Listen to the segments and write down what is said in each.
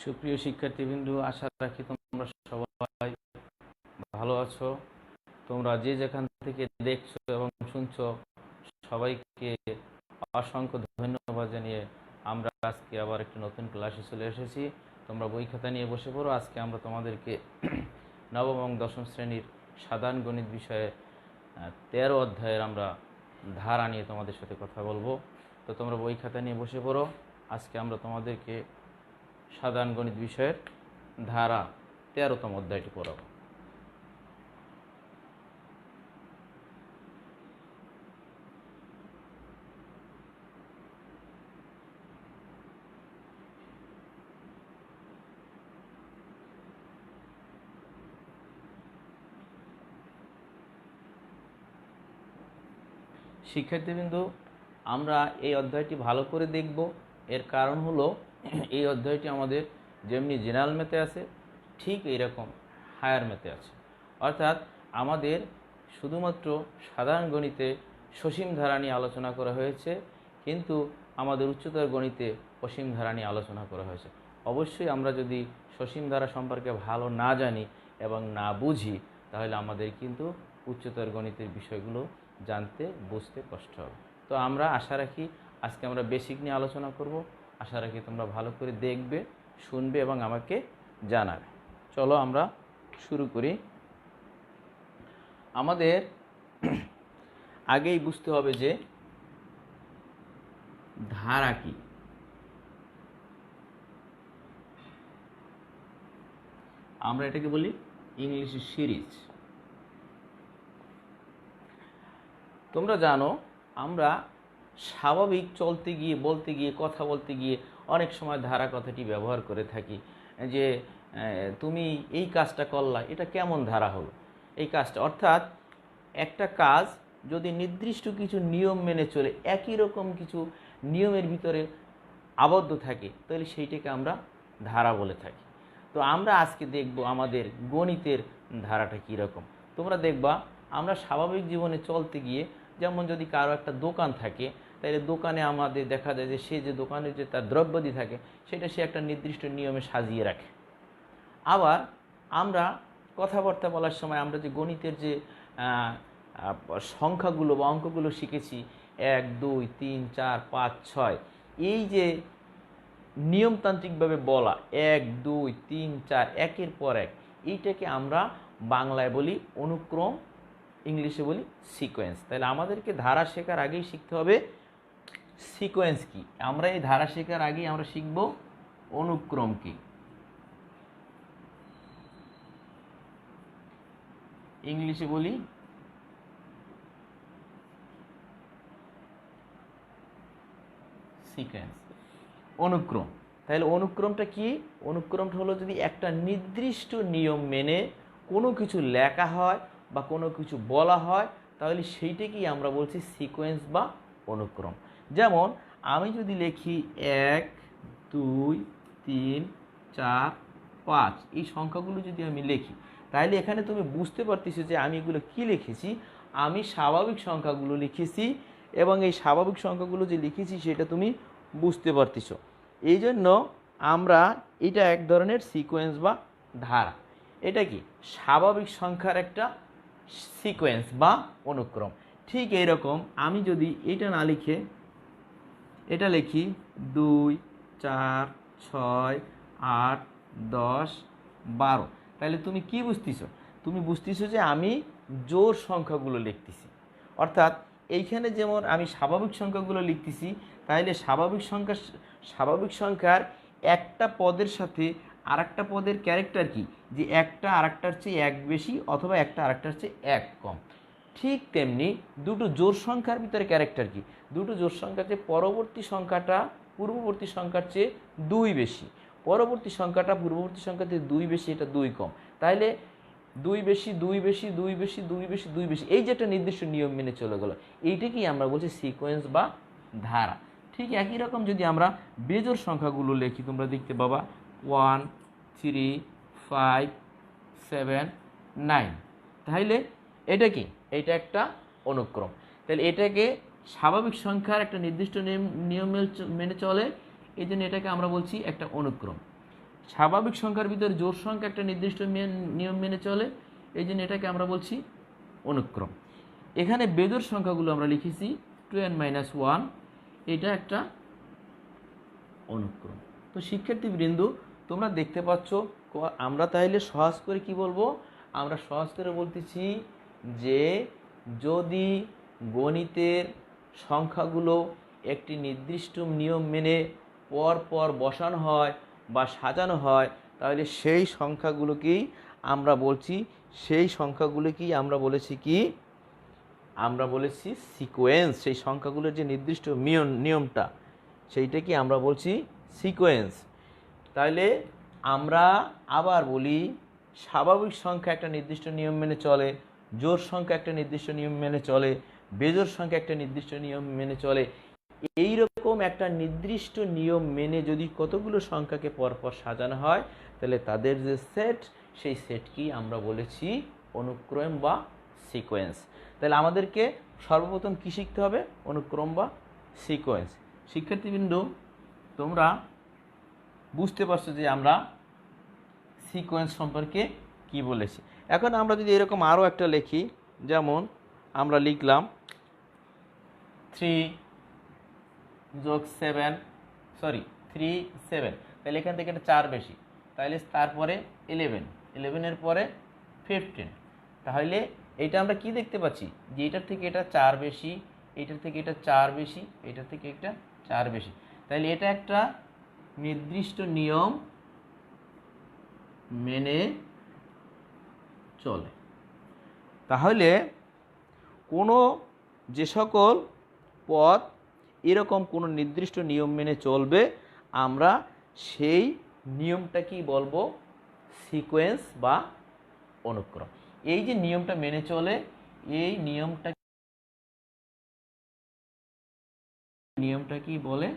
সুপ্রিয় শিক্ষার্থীবৃন্দ, আশা রাখি তোমরা সবাই ভালো আছো। তোমরা যে যেখান থেকে দেখছো এবং শুনছো সবাইকে অসংখ্য ধন্যবাদ জানিয়ে আমরা আজকে আবার একটি নতুন ক্লাসে চলে এসেছি। তোমরা বই খাতা নিয়ে বসে পড়ো। আজকে আমরা তোমাদেরকে নবম এবং দশম শ্রেণীর সাধারণ গণিত বিষয়ে 13 অধ্যায়ের আমরা ধারা নিয়ে তোমাদের সাথে কথা বলবো। তো তোমরা বই খাতা নিয়ে বসে পড়ো। আজকে আমরা তোমাদেরকে সাধারণ গণিত বিষয়ের ধারা 13তম অধ্যায়টি পড়াবো। শিক্ষার্থীবৃন্দ, আমরা এই অধ্যায়টি ভালো করে দেখব। এর কারণ হলো এই অধ্যায়টি আমাদের যেমনি জেনারেল ম্যাথে আছে ঠিক এইরকম হায়ার ম্যাথে আছে। অর্থাৎ আমাদের শুধুমাত্র সাধারণ গণিতে সসীম ধারা নিয়ে আলোচনা করা হয়েছে, কিন্তু আমাদের উচ্চতর গণিতে অসীম ধারা নিয়ে আলোচনা করা হয়েছে। অবশ্যই আমরা যদি সসীম ধারা সম্পর্কে ভালো না জানি এবং না বুঝি, তাহলে আমাদের কিন্তু উচ্চতর গণিতের বিষয়গুলো জানতে বুঝতে কষ্ট হবে। তো আমরা আশা রাখি আজকে আমরা বেসিক নিয়ে আলোচনা করব। আশা রাখি তোমরা ভালো করে দেখবে, শুনবে এবং আমাকে জানাবে। চলো আমরা শুরু করি। আমাদের আগেই বুঝতে হবে যে ধারা কি। আমরা এটাকে বলি ইংলিশে সিরিজ। তোমরা জানো আমরা স্বাভাবিক চলতে গিয়ে, বলতে গিয়ে, কথা বলতে গিয়ে অনেক সময় ধারা কথাটি ব্যবহার করে থাকি। যে তুমি এই কাজটা করলা, এটা কেমন ধারা হলো এই কাজটা। অর্থাৎ একটা কাজ যদি নির্দিষ্ট কিছু নিয়ম মেনে চলে, একই রকম কিছু নিয়মের ভিতরে আবদ্ধ থাকে, তাহলে সেইটাকে আমরা ধারা বলে থাকি। তো আমরা আজকে দেখব আমাদের গণিতের ধারাটা কীরকম। তোমরা দেখবা আমরা স্বাভাবিক জীবনে চলতে গিয়ে, যেমন যদি কারো একটা দোকান থাকে, তাহলে দোকানে আমাদের দেখা যায় যে সে যে দোকানের যে তার দ্রব্যাদি থাকে সেটা সে একটা নির্দিষ্ট নিয়মে সাজিয়ে রাখে। আবার আমরা কথাবার্তা বলার সময় আমরা যে গণিতের যে সংখ্যাগুলো বা অঙ্কগুলো শিখেছি, 1 2 3 4 5 6, এই যে নিয়মতান্ত্রিকভাবে বলা 1 2 3 4 একের পর এক, এইটাকে আমরা বাংলায় বলি অনুক্রম, ইংলিশে বলি সিকোয়েন্স। তাহলে আমাদেরকে ধারা শেখার আগেই শিখতে হবে সিকোয়েন্স কি। আমরা এই ধারা শেখার আগেই আমরা শিখব অনুক্রম কি। ইংলিশে বলি সিকোয়েন্স, অনুক্রম। তাহলে অনুক্রমটা কি? অনুক্রমটা হলো যদি একটা নির্দিষ্ট নিয়ম মেনে কোনো কিছু লেখা হয় বা কোনো কিছু বলা হয়, তাহলে সেইটাকেই আমরা বলছি সিকোয়েন্স বা অনুক্রম। যেমন আমি যদি লিখি 1 2 3 4 5, এই সংখ্যাগুলো যদি আমি লিখি, তাহলে এখানে তুমি বুঝতে পারতেছো যে আমি এগুলো কি লিখেছি। আমি স্বাভাবিক সংখ্যাগুলো লিখেছি এবং এই স্বাভাবিক সংখ্যাগুলো যে লিখেছি সেটা তুমি বুঝতে পারতেছো। এই জন্য আমরা এটা এক ধরনের সিকোয়েন্স বা ধারা। এটা কি? স্বাভাবিক সংখ্যার একটা সিকোয়েন্স বা অনুক্রম। ঠিক এইরকম আমি যদি এটা না লিখে এটা লিখি 2 4 6 8 10 12, তাহলে তুমি কি বুঝতেছো? তুমি বুঝতেছো যে আমি জোড় সংখ্যাগুলো লিখতেছি। অর্থাৎ এইখানে যেমন আমি স্বাভাবিক সংখ্যাগুলো লিখতেছি, তাহলে স্বাভাবিক সংখ্যার একটা পদের সাথে আর একটা পদের ক্যারেক্টার কি, যে একটা আরেকটার চেয়ে 1 বেশি অথবা একটা আরেকটার চেয়ে 1 কম। ঠিক তেমনি দুটো জোড় সংখ্যার ভিতরে ক্যারেক্টার কি, দুটো জোড় সংখ্যার চেয়ে পরবর্তী সংখ্যাটা পূর্ববর্তী সংখ্যার চেয়ে 2 বেশি, পরবর্তী সংখ্যাটা পূর্ববর্তী সংখ্যার চেয়ে 2 বেশি, এটা 2 কম। তাহলে 2 বেশি 2 বেশি 2 বেশি 2 বেশি 2 বেশি, এই যে একটা নির্দিষ্ট নিয়ম মেনে চলে গেল, এইটাকেই আমরা বলছি সিকোয়েন্স বা ধারা। ঠিক একই রকম যদি আমরা বেজোড় সংখ্যাগুলো লিখি, তোমরা দেখতে পাবা 1 3 5 7 9, তাহলে এটা কি? এটা একটা অনুক্রম। তাহলে এটাকে স্বাভাবিক সংখ্যার একটা নির্দিষ্ট নিয়ম মেনে চলে, এই জন্য এটাকে আমরা বলছি একটা অনুক্রম। স্বাভাবিক সংখ্যার ভিতরে জোড় সংখ্যা একটা নির্দিষ্ট নিয়ম মেনে চলে, এই জন্য এটাকে আমরা বলছি অনুক্রম। এখানে বেজোড় সংখ্যাগুলো আমরা লিখেছি 2n-1, এটা একটা অনুক্রম। তো শিক্ষার্থীবৃন্দ, তোমরা দেখতে পাচ্ছ আমরা তাহলে সহজ করে কি বলবো, আমরা সহজ করে বলতেছি যে যদি গণিতের সংখ্যাগুলো একটি নির্দিষ্ট নিয়ম মেনে পর পর বসানো হয় বা সাজানো হয়, তাহলে সেই সংখ্যাগুলোকেই আমরা বলছি, সেই সংখ্যাগুলোকেই আমরা বলেছি কি, আমরা বলেছি সিকোয়েন্স। সেই সংখ্যাগুলোর যে নির্দিষ্ট নিয়মটা, সেইটাকে আমরা বলছি সিকোয়েন্স। তাহলে আমরা আবার বলি, স্বাভাবিক সংখ্যা একটা নির্দিষ্ট নিয়ম মেনে চলে, জোড় সংখ্যা একটা নির্দিষ্ট নিয়ম মেনে চলে, বেজোড় সংখ্যা একটা নির্দিষ্ট নিয়ম মেনে চলে। এই রকম একটা নির্দিষ্ট নিয়ম মেনে যদি কতগুলো সংখ্যাকে পরপর সাজানো হয়, তাহলে তাদের যে সেট, সেই সেটকেই আমরা বলেছি অনুক্রম বা সিকোয়েন্স। তাহলে আমাদেরকে সর্বপ্রথম কি শিখতে হবে, অনুক্রম বা সিকোয়েন্স। শিক্ষার্থীবৃন্দ, তোমরা বুঝতে পারছো যে আমরা সিকোয়েন্স সম্পর্কে কি বলেছি। এখন আমরা যদি এরকম আরও একটা লিখি, যেমন আমরা লিখলাম 3 + 7, তাহলে এখান থেকে এটা 4 বেশি, তাহলে তারপরে 11-এর পরে 15। তাহলে এটা আমরা কি দেখতে পাচ্ছি যে এটার থেকে এটা 4 বেশি, এটার থেকে এটা 4 বেশি, এটার থেকে এটা 4 বেশি। তাহলে এটা একটা নির্দিষ্ট নিয়ম মেনে চলে। তাহলে কোনো যে সকল পদ এরকম কোনো নির্দিষ্ট নিয়ম মেনে চলবে, আমরা সেই নিয়মটাকেই বলবো সিকোয়েন্স বা অনুক্রম। এই যে নিয়মটা মেনে চলে, এই নিয়মটা কি বলে,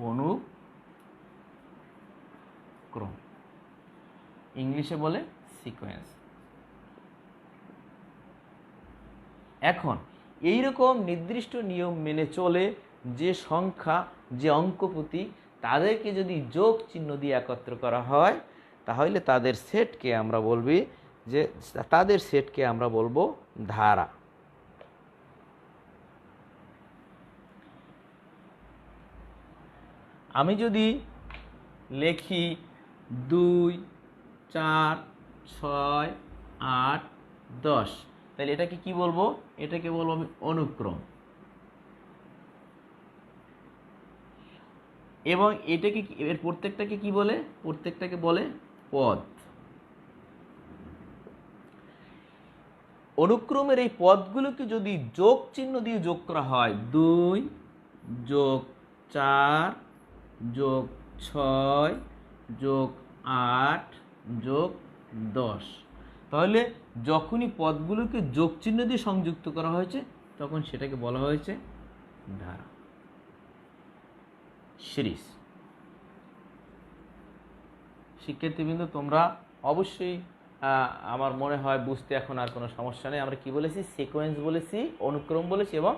অনুক্রম, ইংলিশে বলে সিকোয়েন্স। এখন এইরকম নির্দিষ্ট নিয়ম মেনে চলে যে সংখ্যা, যে অঙ্ক প্রতীক, তাদেরকে যদি যোগ চিহ্ন দিয়ে একত্র করা হয়, তাহলে তাদের সেটকে আমরা বলবো ধারা। আমি যদি লিখি 2, 4, 6, 8, 10, তাহলে এটাকে কি বলবো, এটাকে বলবো আমি অনুক্রম। এবং এটাকে, এর প্রত্যেকটাকে কি বলে, প্রত্যেকটাকে বলে পদ। অনুক্রমের এই পদগুলোকে যদি যোগ চিহ্ন দিয়ে যোগ করা হয়, 2 + 4 + 6 + 8 + 10, তাহলে যখনই পদগুলোকে যোগ চিহ্ন দিয়ে সংযুক্ত করা হয়েছে, তখন সেটাকে বলা হয়েছে ধারা, সিরিজ। শিক্ষার্থীবৃন্দ, তোমরা অবশ্যই, আমার মনে হয় বুঝতে এখন আর কোনো সমস্যা নেই। আমরা কি বলেছি, সিকোয়েন্স বলেছি, অনুক্রম বলেছি এবং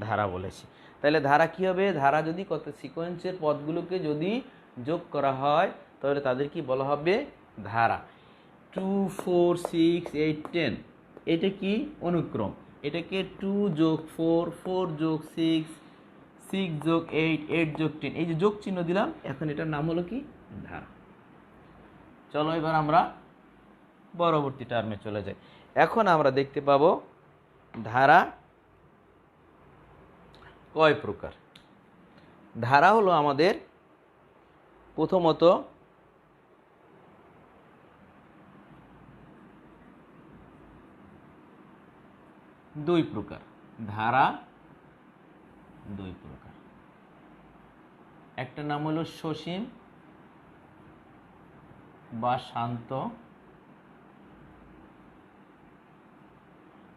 ধারা বলেছি। তাহলে ধারা কি হবে, ধারা যদি কত সিকোয়েন্সের পদগুলোকে যদি যোগ করা হয়, তাহলে তাদের কি বলা হবে, ধারা। 2, 4, 6, 8, 10, এটা কি অনুক্রম। এটাকে 2 + 4, 4 + 6, 6 + 8, 8 + 10, এই যে যোগ চিহ্ন দিলাম, এখন এটার নাম হলো কি, ধারা। চলো এবার আমরা পরবর্তী টার্মে চলে যাই। এখন আমরা দেখতে পাবো ধারা কয় প্রকার। ধারা হলো আমাদের প্রথমত দুই প্রকার। ধারা দুই প্রকার। একটা নাম হলো সসীম বা শান্ত,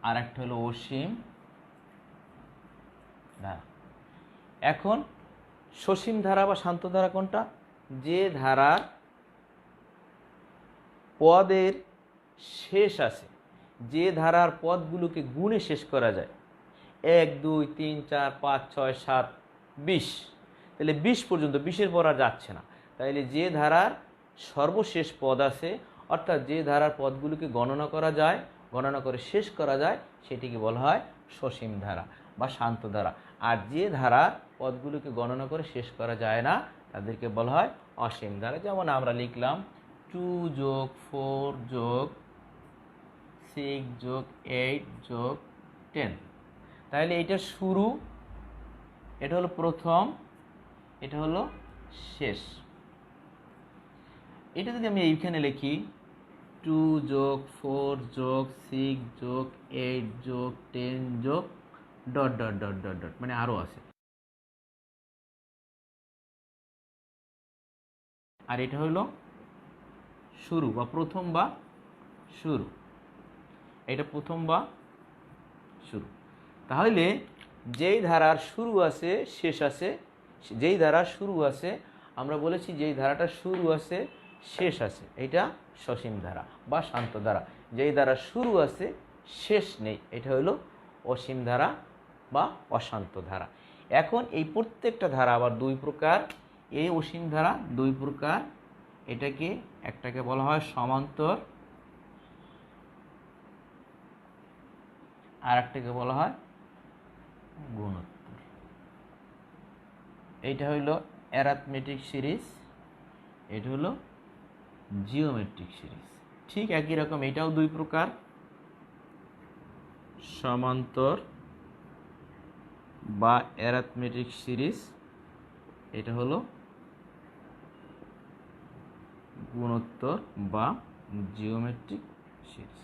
আর একটা হলো অসীম ধারা। এখন সসীম ধারা বা শান্ত ধারা কোনটা, যে ধারার পদের শেষ আছে, যে ধারার পদগুলোকে গুণে শেষ করা যায়, 1, 2, 3, 4, 5, 6, 7, 20, তাহলে 20 পর্যন্ত, 20-এর পর আর যাচ্ছে না। তাইলে যে ধারার সর্বশেষ পদ আছে, অর্থাৎ যে ধারার পদগুলোকে গণনা করা যায়, গণনা করে শেষ করা যায়, সেটিকে বলা হয় সসীম ধারা বা শান্ত ধারা। আর যে ধারা পদগুলোকে গণনা করে শেষ করা যায় না, তাদেরকে বলা হয় অসীম ধারা। যেমন আমরা লিখলাম 2 + 4 + 6 + 8 + 10। তাহলে এটা শুরু, এটা হলো প্রথম, এটা হলো শেষ। এটা যদি আমি এইখানে লিখি 2 + 4 + 6 + 8 + 10 মানে আরও আছে। আর এটা হলো শুরু বা প্রথম বা শুরু, এটা প্রথম বা শুরু। তাহলে যেই ধারার শুরু আছে শেষ আছে, যেই ধারার শুরু আছে, আমরা বলেছি যেই ধারাটা শুরু আছে শেষ আছে, এটা সসীম ধারা বা শান্ত ধারা। যেই ধারার শুরু আছে শেষ নেই, এটা হলো অসীম ধারা বা অশান্ত ধারা। এখন এই প্রত্যেকটা ধারা আবার দুই প্রকার। এই অসীম ধারা দুই প্রকার। এটাকে একটাকে বলা হয় সমান্তর, আর একটাকে বলা হয় গুণোত্তর। এইটা হইল অ্যারিথমেটিক সিরিজ, এটা হলো জিওমেট্রিক সিরিজ। ঠিক একই রকম এটাও দুই প্রকার, সমান্তর বা অ্যারিথমেটিক সিরিজ, এটা হলো গুণোত্তর বা জিওমেট্রিক সিরিজ।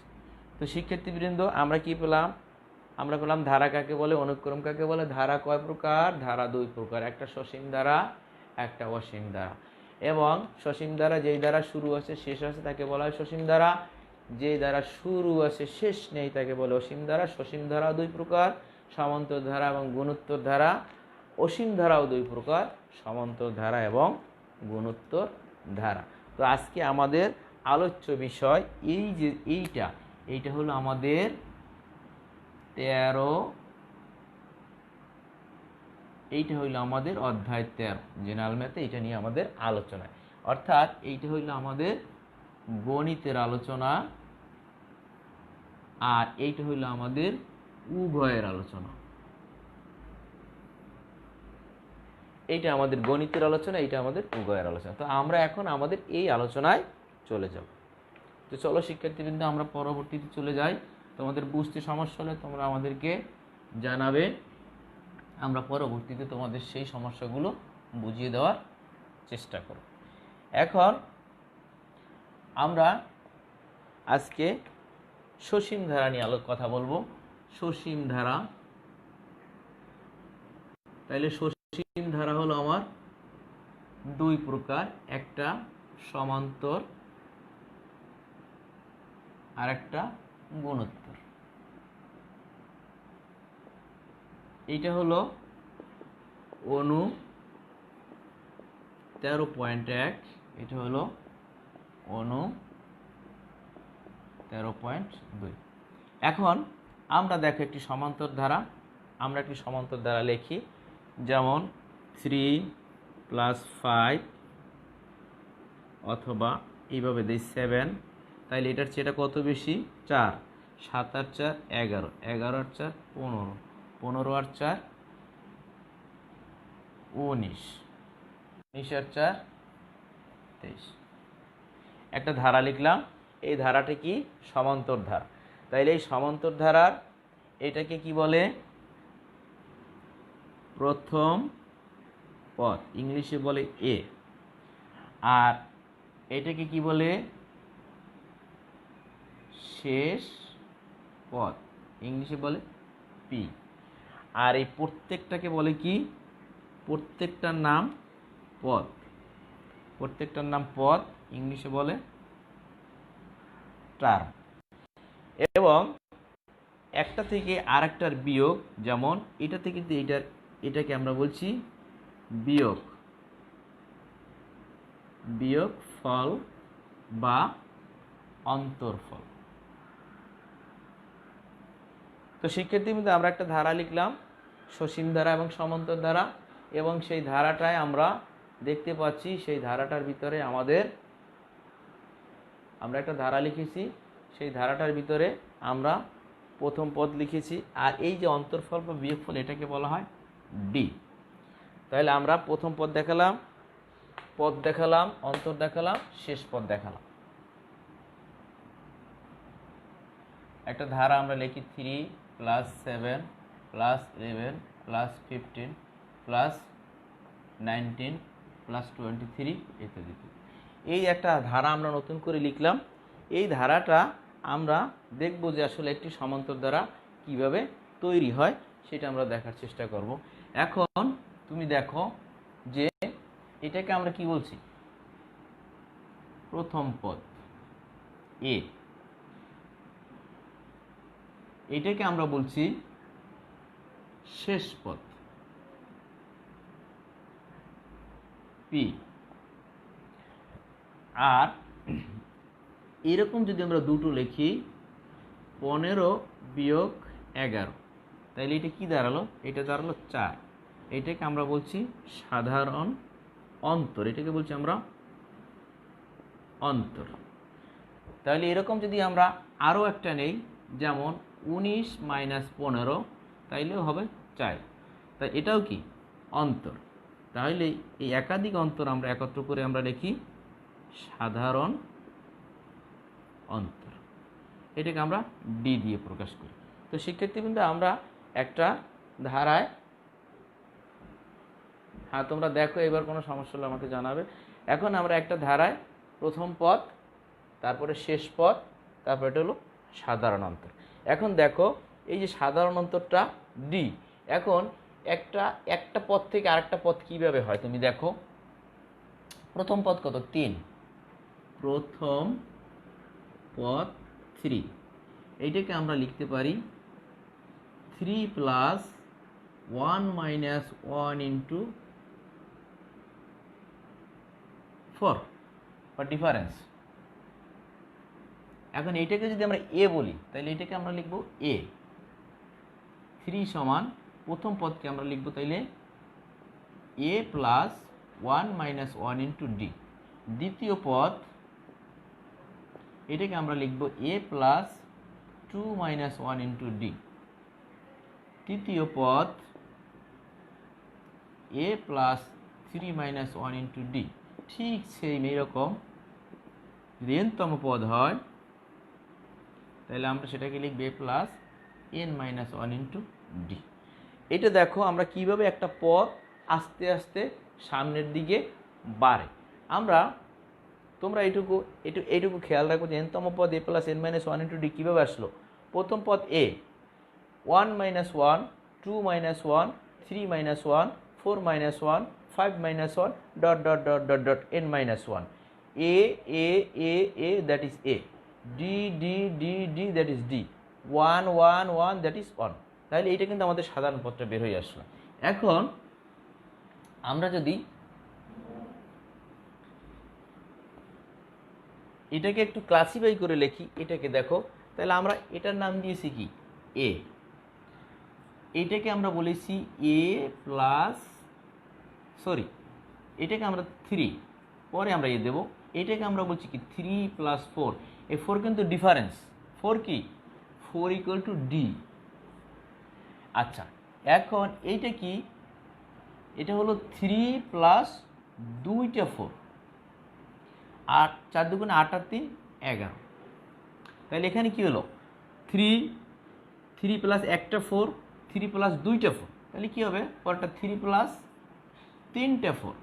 তো শিক্ষার্থীবৃন্দ, আমরা কি পেলাম? আমরা পেলাম ধারা কাকে বলে, অনুক্রম কাকে বলে। ধারা কয় প্রকার? ধারা দুই প্রকার, একটা সসীম ধারা, একটা অসীম ধারা। এবং সসীম ধারা যেই দ্বারা শুরু আছে শেষ আছে তাকে বলা হয় সসীম ধারা, যেই দ্বারা শুরু আছে শেষ নেই তাকে বলে অসীম ধারা। সসীম ধারা দুই প্রকার, সমান্তর ধারা এবং গুণোত্তর ধারা। অসীম ধারাও দুই প্রকার, সমান্তর ধারা এবং গুণোত্তর ধারা। তো আজকে আমাদের আলোচ্য বিষয় এই যে এইটা হলো আমাদের 13, এইটা হইল আমাদের অধ্যায় 13 জেনারেল ম্যাথে, এটা নিয়ে আমাদের আলোচনা। অর্থাৎ এইটা হইল আমাদের গণিতের আলোচনা, আর এইটা হইল আমাদের উভয়ের আলোচনা। এইটা আমাদের গণিতের আলোচনা, এইটা আমাদের উভয়ের আলোচনা। তো আমরা এখন আমাদের এই আলোচনায় চলে যাব। তো চলো শিক্ষার্থীবৃন্দ, আমরা পরবর্তীতে চলে যাই। তোমাদের বুঝতে সমস্যা হলে তোমরা আমাদেরকে জানাবে, আমরা পরবর্তীতে তোমাদের সেই সমস্যাগুলো বুঝিয়ে দেওয়ার চেষ্টা করব। এখন আমরা আজকে সসীম ধারা নিয়ে কথা বলবো। সসীম ধারা, তাইলে সসীম ধারা হলো আমার দুই প্রকার, একটা সমান্তর আর একটা গুণোত্তর। এইটা হলো অনু 13.1, এটা হলো অনু 13.2। এখন আমরা দেখো একটি সমান্তর ধারা, আমরা একটি সমান্তর ধারা লিখি, যেমন 3 + 5 অথবা এইভাবে দেই 7। তাইলে এটার চেয়ে এটা কত বেশি? 4। 7 আর 4 11, 11 আর 4 15, 15 আর 4 19, 19 আর 4 23। একটা ধারা লিখলাম, এই ধারাটি কি? সমান্তর ধারা। তাইলে এই সমান্তর ধারার এটাকে কি বলে? প্রথম পদ, ইংলিশে বলে এ। আর এটাকে কি বলে? শেষ পদ, ইংলিশে বলে পি। আর এই প্রত্যেকটাকে বলে কি? প্রত্যেকটার নাম পদ, প্রত্যেকটার নাম পদ, ইংলিশে বলে টার্ম। এবং একটা থেকে আরেকটার বিয়োগ, যেমন এটা থেকে এটাকে আমরা বলছি বিয়োগ, বিয়োগ ফল বা অন্তরফল। তো শিক্ষার্থীর মধ্যে আমরা একটা ধারা লিখলাম, সসীম ধারা এবং সমান্তর ধারা, এবং সেই ধারাটায় আমরা দেখতে পাচ্ছি সেই ধারাটার ভিতরে আমাদের আমরা একটা ধারা লিখেছি, সেই ধারাটার ভিতরে আমরা প্রথম পদ লিখেছি, আর এই যে অন্তরফল বা বিয়োগফল এটাকে বলা হয় ডি। তাহলে আমরা প্রথম পদ দেখালাম, অন্তর দেখালাম, শেষ পদ দেখালাম। একটা ধারা আমরা লিখি 3 + 7 + 11 + 15 + 19 + 23 ইত্যাদি। এই একটা ধারা আমরা নতুন করে লিখলাম। এই ধারাটা আমরা দেখব যে আসলে একটি সমান্তর ধারা কিভাবে তৈরি হয় সেটা আমরা দেখার চেষ্টা করব। এখন তুমি দেখো যে এটাকে আমরা কি বলছি, প্রথম পদ এ, এটাকে আমরা বলছি শেষ পদ পি। আর এরকম যদি আমরা দুটো লিখি 15 - 11, তাহলে এটা কি দাঁড়ালো, এটা দাঁড়ালো 4। এটাকে আমরা বলছি সাধারণ অন্তর, এটাকে বলছি আমরা অন্তর। তাহলে এরকম যদি আমরা আরও একটা নেই, যেমন 19 - 15, তাইলেও হবে 4। তাই এটাও কি অন্তর। তাহলে এই একাধিক অন্তর আমরা একত্র করে আমরা লিখি সাধারণ অন্তর। এটাকে আমরা ডি দিয়ে প্রকাশ করি। তো শিক্ষার্থীবৃন্দ, আমরা একটা ধারায়, হ্যাঁ তোমরা দেখো এবার কোনো সমস্যা হলে আমাকে জানাবে। এখন আমরা একটা ধারায় প্রথম পদ, তারপরে শেষ পদ, তারপরে এটা হলো সাধারণ অন্তর। এখন দেখো এই যে সাধারণ অন্তরটা ডি, এখন একটা পদ থেকে আরেকটা পদ কিভাবে হয় তুমি দেখো। প্রথম পদ কত, 3, প্রথম পদ 3, এইটাকে আমরা লিখতে পারি 3 + 1 - 1 × 4 বা ডিফারেন্স। এখন এইটাকে যদি আমরা এ বলি, তাহলে এটাকে আমরা লিখব এ। 3 সমান প্রথম পদকে আমরা লিখব তাইলে এ + 1 - 1 × ডি। দ্বিতীয় পদ এটাকে আমরা লিখব এ + 2 - 1 × ডি। তৃতীয় পদ এ + 3 - 1 × ডি। ঠিক সেই এরকম যদি n-তম পদ হয় তাহলে আমরা সেটাকে লিখব এ + n - 1 × ডি। এটা দেখো আমরা কিভাবে একটা পদ আস্তে আস্তে সামনের দিকে বাড়ে। তোমরা এইটুকু খেয়াল রাখো যে n-তম পদ এ + n - 1 × ডি কীভাবে আসলো। প্রথম পদ এ 1 - 1, 2 - 1, 3 - 1, 4 - 1, 5 - 1, ... n - 1. A, that is A. D, that is D. 1, 1, 1, that is 1. তাহলে এইটা কিন্তু আমাদের সাধারণ পদটা বের হয়ে আসলো। এখন আমরা যদি এটাকে একটু ক্লাসিফাই করে লিখি, এটাকে দেখো, তাহলে আমরা এটার নাম দিয়েছি কি এ। এটাকে আমরা বলেছি এ প্লাস, এটাকে আমরা 3, পরে আমরা এ দেবো। এটাকে আমরা বলছি কি 3 + 4। এই 4 কিন্তু ডিফারেন্স। 4 কি, 4 = ডি। আচ্ছা, এখন এইটা কি, এটা হলো 3 + 2টা 4, 8, 4 × 2 = 8 আর 3 = 11। তাহলে এখানে কি হলো 3 + 1টা 4, 3 + 2টা 4, তাহলে কি হবে পরটা 3 + 3টা 4,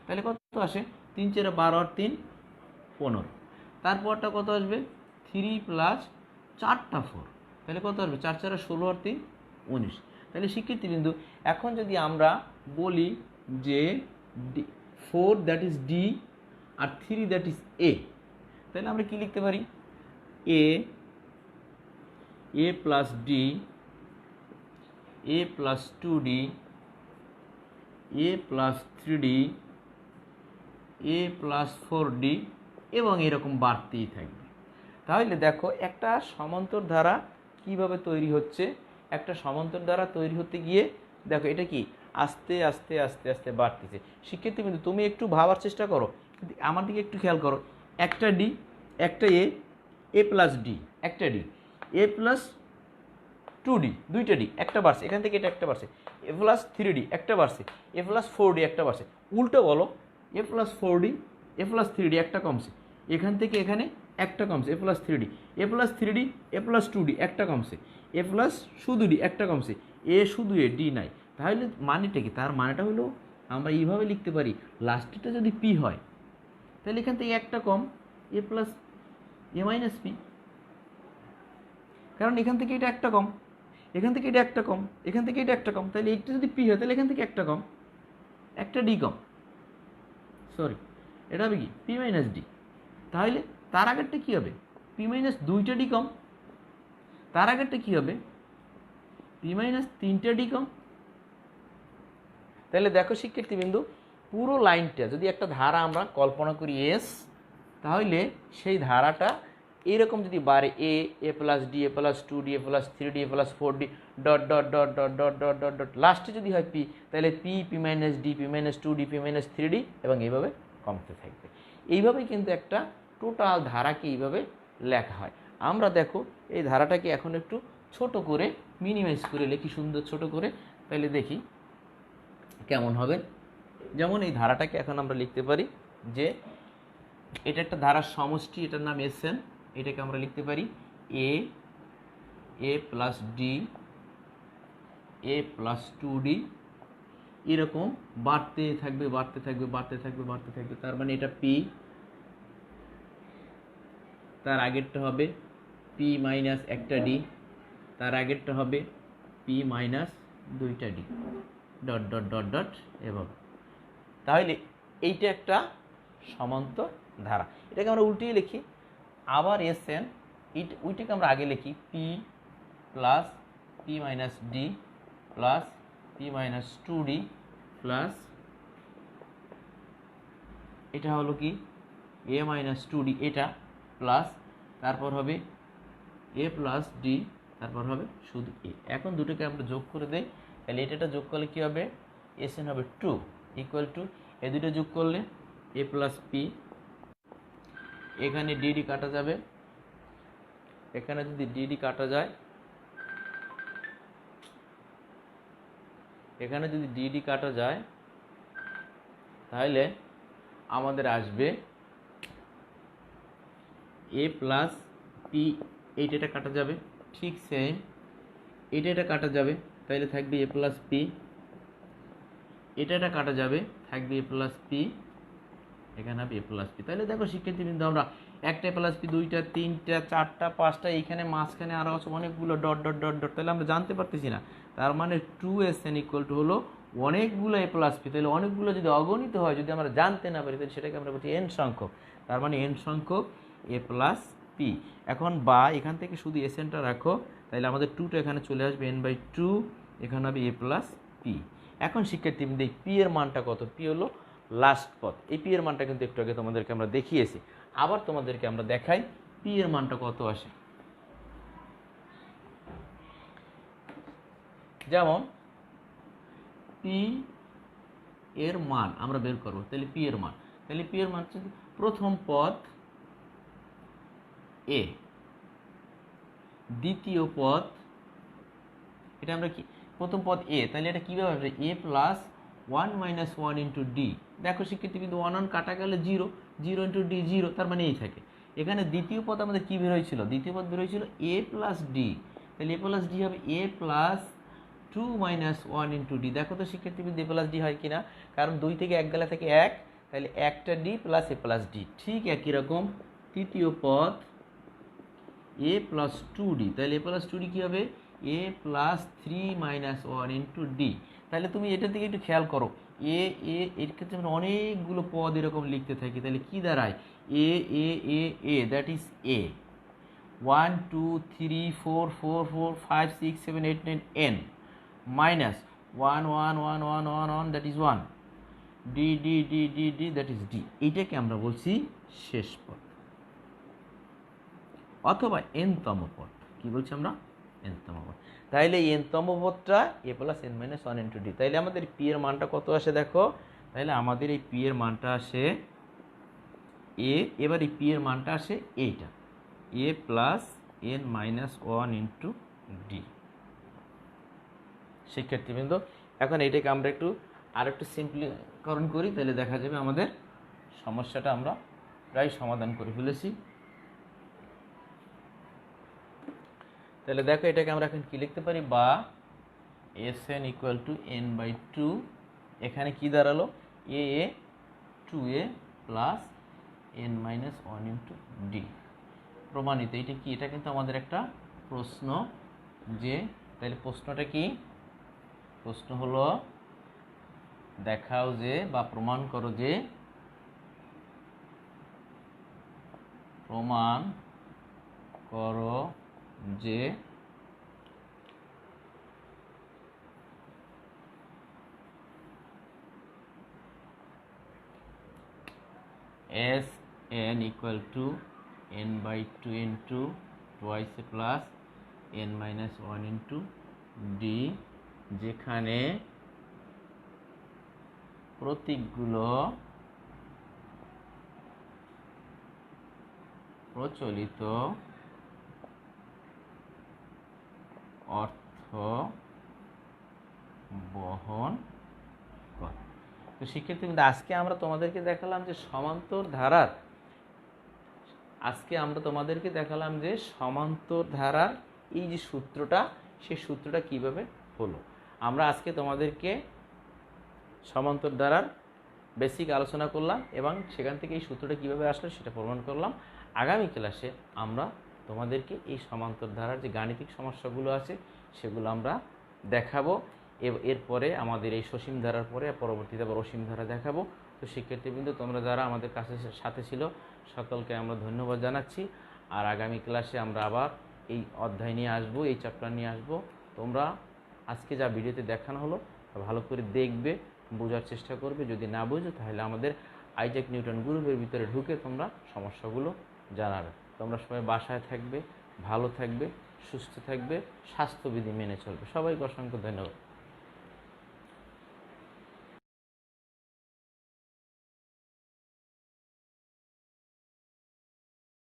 তাহলে কত আসে 3 × 4 = 12 আর 3 = 15। তারপরটা কত আসবে 3 + 4টা 4, তাহলে কত আসবে 4 × 4 = 16 আর 3 = 19। তাহলে শিক্ষার্থীবৃন্দু, এখন যদি আমরা বলি যে 4 দ্যাট ইজ ডি আর 3 দ্যাট ইজ এ, তাহলে আমরা কি লিখতে পারি এ + ডি, এ + 2d, এ + 3d, এ + 4d এবং এরকম বাড়তেই থাকবে। তাহলে দেখো একটা সমান্তর ধারা কিভাবে তৈরি হচ্ছে। একটা সমান্তর ধারা তৈরি হতে গিয়ে দেখো এটা কি আস্তে আস্তে আস্তে আস্তে বাড়তেছে। শিক্ষার্থী কিন্তু তুমি একটু ভাবার চেষ্টা করো, আমার দিকে একটু খেয়াল করো, একটা ডি, একটা এ প্লাস ডি, একটা ডি, এ প্লাস 2d, দুইটা ডি, একটা বাড়ছে, এখান থেকে এটা একটা বাড়ছে, এ প্লাস 3d একটা বাড়ছে, এ প্লাস 4d একটা বাড়ছে। উল্টো বলো, এ প্লাস 4d, এ প্লাস 3d একটা কমছে, এখান থেকে এখানে একটা কমছে, এ plus 3d, A plus 3d, A plus 2d একটা কমছে, এ প্লাস শুধু ডি একটা কমছে, এ শুধু এ ডি নাই। তাহলে মানেটা কি? তার মানেটা হলো আমরা এইভাবে লিখতে পারি, লাস্টেরটা যদি পি হয় তাহলে এখান থেকে একটা কম, এ প্লাস এ মাইনাস পি, কারণ এখান থেকে এটা একটা কম, এখান থেকে এটা একটা কম, এখান থেকে এটা একটা কম, তাহলে এইটা যদি পি হয় তাহলে এখান থেকে একটা কম, একটা ডি কম, সরি এটা হবে কি পি মাইনাস ডি। তাহলে তার আগেরটা কী হবে? পি মাইনাস দুইটা ডি কম। তার আগেরটা কী হবে? পি মাইনাস তিনটা ডি কম। তাহলে দেখো শিক্ষার্থীবিন্দু, পুরো লাইনটা যদি একটা ধারা আমরা কল্পনা করি এস, তাহলে সেই ধারাটা এইরকম যদি বাড়ে A plus D, A plus 2d, A plus 3d, A plus 4d, dot dot dot dot dot dot dot dot, লাস্টে যদি হয় পি, তাহলে P, P minus D, P minus 2d, P minus 3d, এবং এইভাবে কমতে থাকবে। এইভাবেই কিন্তু একটা টোটাল ধারাকে এইভাবে লেখা হয়। আমরা দেখো এই ধারাটাকে এখন একটু ছোট করে মিনিমাইজ করে লিখি, সুন্দর ছোট করে, তাহলে দেখি কেমন হবে। যেমন এই ধারাটাকে এখন আমরা লিখতে পারি যে এটা একটা ধারার সমষ্টি, এটার নাম এস এন। এটাকে আমরা লিখতে পারি এ plus D, A plus 2d, এরকম বাড়তে থাকবে বাড়তে থাকবে বাড়তে থাকবে বাড়তে থাকবে। তার মানে এটা পি, তার আগেরটা হবে পি মাইনাস একটা ডি, তার আগেরটা হবে পি মাইনাস দুইটা D, dot dot dot dot এভাবে। তাহলে এইটা একটা সমান্তর ধারা। এটাকে আমরা উল্টিয়ে লিখি, আবার এস এন, ওইটাকে আমরা আগে লিখি P plus P minus D plus P minus 2d plus এটা হলো কি এ মাইনাস 2d, এটা প্লাস তারপর হবে এ প্লাস ডি, তারপর হবে শুধু এ। এখন দুটোকে আমরা যোগ করে দেই, তাহলে এটা যোগ করলে কী হবে? এস এন হবে 2 ইকুয়াল টু, এ দুটো যোগ করলে এ প্লাস পি, এখানে ডিডি কাটা যাবে, এখানে যদি ডিডি কাটা যায়, এখানে যদি ডিডি কাটা যায়, তাহলে আমাদের আসবে এ প্লাস পি, এইটা কাটা যাবে, ঠিক সেম এটা কাটা যাবে, তাহলে থাকবে এ প্লাস পি, এটা কাটা যাবে, থাকবে এ প্লাস পি, এখানে হবে এ প্লাস পি। তাহলে দেখো শিক্ষার্থীবৃন্দ, আমরা একটা প্লাস পি, দুইটা, তিনটা, চারটা, পাঁচটা, এইখানে মাঝখানে আরও আছে অনেকগুলো ডট ডট ডট ডট, তাহলে আমরা জানতে পারতেছি না। তার মানে 2SN ইকুয়াল টু হলো অনেকগুলো এ প্লাস পি। তাহলে অনেকগুলো যদি অগণিত হয়, যদি আমরা জানতে না পারি, তাহলে সেটাকে আমরা বলছি এন সংখ্যক। তার মানে এন সংখ্যক এ প্লাস পি। এখন বা এখান থেকে শুধু এসএনটা রাখো, তাহলে আমাদের 2টা এখানে চলে আসবে n/2, এখানে হবে এ প্লাস পি। এখন শিক্ষার্থীবৃন্দ, এই পি এর মানটা কত? পি হলো লাস্ট পদ। এই পি এর মানটা কিন্তু একটু আগে তোমাদেরকে আমরা দেখিয়েছি, আবার তোমাদেরকে আমরা দেখাই পি এর মানটা কত আসে। যেমন পি এর মান আমরা বের করব, তাহলে পি এর মান, তাহলে পি এর মান হচ্ছে প্রথম পদ এ, দ্বিতীয় পদ, এটা আমরা কি প্রথম পদ এ, তাহলে এটা কীভাবে হবে? এ প্লাস 1 মাইনাস 1 ইন্টু ডি। দেখো শিক্ষার্থী, কিন্তু 1 কাটা গেলে 0, 0 ইন্টু ডি 0, তার মানে এই থাকে। এখানে দ্বিতীয় পদ আমাদের কী বের হয়েছিল? দ্বিতীয় পদ বের হয়েছিল এ প্লাস ডি, তাহলে এ প্লাস ডি হবে এ প্লাস 2 মাইনাস 1 ইন্টু ডি। দেখো তো শিক্ষার্থী, এ প্লাস ডি হয় কিনা, কারণ 2 থেকে 1 গেলে থেকে 1, তাহলে একটা ডি প্লাস এ প্লাস ডি। ঠিক একই রকম তৃতীয় পদ এ প্লাস 2d, তাহলে এ প্লাস 2d কী হবে? এ প্লাস 3 মাইনাস 1 ইন্টু ডি। তাহলে তুমি এটার দিকে একটু খেয়াল করো, এর ক্ষেত্রে আমরা অনেকগুলো পদ এরকম লিখতে থাকি, তাহলে কী দাঁড়ায়? এ এ এ এ, that is A, 1 2 3 4 4 4 5 6 7 8 9 n, minus 1 1 1 1 1 1, that is 1, D D D D D, that is D. এইটাকে আমরা বলছি শেষ পদ অথবা এনতম পদ। কি বলছি আমরা? এনতম পদ। তাইলে এই এনতম পদটা A plus N minus 1 into D. তাইলে আমাদের পি এর মানটা কত আসে দেখো, তাহলে আমাদের এই পি এর মানটা আসে এ, এবার এই পি এর মানটা আসে এইটা, A plus N minus one into D. শিক্ষার্থীবৃন্দ, এখন এটাকে আমরা আরেকটু সিম্পলিকরণ করি, তাহলে দেখা যাবে আমাদের সমস্যাটা আমরা প্রায় সমাধান করে ফেলেছি। তাহলে দেখো এটাকে আমরা এখন কি লিখতে পারি, বা S N equal to N by two, এখানে কি দাঁড়ালো, A A two A plus N minus one into D প্রমাণিত। এটা কি, এটা কিন্তু আমাদের একটা প্রশ্ন, যে তাহলে প্রশ্নটা কি, প্রশ্ন হলো দেখাও যে বা প্রমাণ করো যে, প্রমাণ করো যে S N equal to N by two into twice A plus N minus one into D, যেখানে প্রতীকগুলো প্রচলিত অর্থ বহন করে। তো শিক্ষার্থী, আজকে আমরা তোমাদেরকে দেখালাম যে সমান্তর ধারার, সমান্তর ধারার এই যে সূত্রটা, সেই সূত্রটা কিভাবে হলো। আমরা আজকে তোমাদেরকে সমান্তর ধারার বেসিক আলোচনা করলাম এবং সেখান থেকে এই সূত্রটা কিভাবে আসলো সেটা প্রমাণ করলাম। আগামী ক্লাসে আমরা তোমাদেরকে এই সমান্তর ধারার যে গাণিতিক সমস্যাগুলো আছে সেগুলো আমরা দেখাবো। এরপরে আমাদের এই সসীম ধারার পরে পরবর্তীতে আবার অসীম ধারা দেখাবো। তো শিক্ষার্থীবৃন্দ, তোমরা যারা আমাদের কাছে সাথে ছিল সকলকে আমরা ধন্যবাদ জানাচ্ছি। আর আগামী ক্লাসে আমরা আবার এই অধ্যায় নিয়ে আসবো, এই চ্যাপ্টার নিয়ে আসবো। তোমরা আজকে যা ভিডিওতে দেখানো হলো ভালো করে দেখবে, বোঝার চেষ্টা করবে। যদি না বুঝো তাহলে আমাদের আইজ্যাক নিউটন গ্রুপের ভিতরে ঢুকে তোমরা সমস্যাগুলো জানাবে। তোমরা সবাই বাসায় থাকবে, ভালো থাকবে, সুস্থ থাকবে, স্বাস্থ্যবিধি মেনে চলবে। সবাইকে অসংখ্য ধন্যবাদ।